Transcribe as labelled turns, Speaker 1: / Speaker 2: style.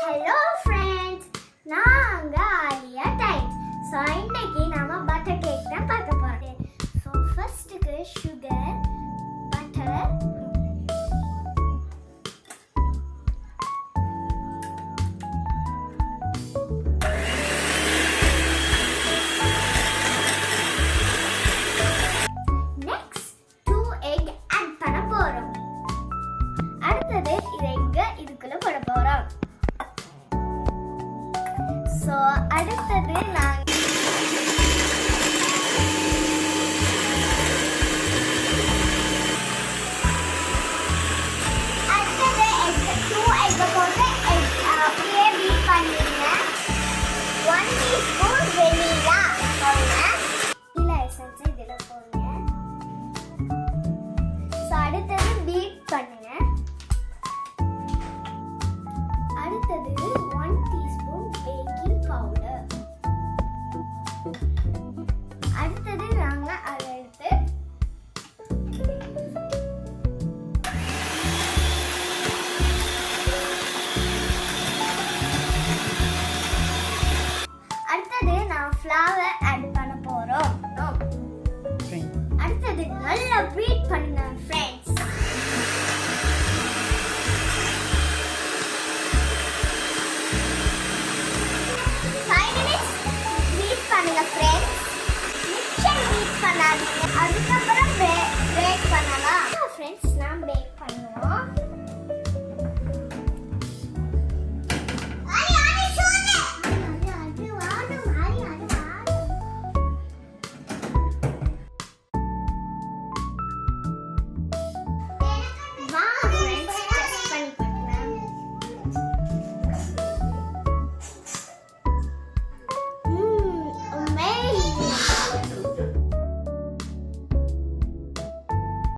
Speaker 1: Hello friends, நாங்க Alia times. So இன்னைக்கு நாம பட்டர் கேக் தான் பார்க்க போறோம். ஸோ ஃபர்ஸ்ட்டுக்கு sugar, butter, next 2 egg add பண்ண போறோம். அடுத்தது இதுக்குள்ள போட போறோம். ஸோ அடுத்தது அடுத்தது பீட் பண்ணுங்க. அடுத்தது 1 டீஸ்பூன் பேக்கிங் பவுடர். அடுத்தது நாங்க அதை எடுத்து அடுத்தது நான் ஃப்ளவர் ஆட் பண்ண போறோம். அடுத்தது நல்லா பீட் பண்ணுங்க ஃப்ரெண்ட்ஸ். பீட் பண்ணுங்க ஃப்ரெண்ட்ஸ். மிக்சர் பீட் பண்ணாதீங்க. அதுக்கப்புறம்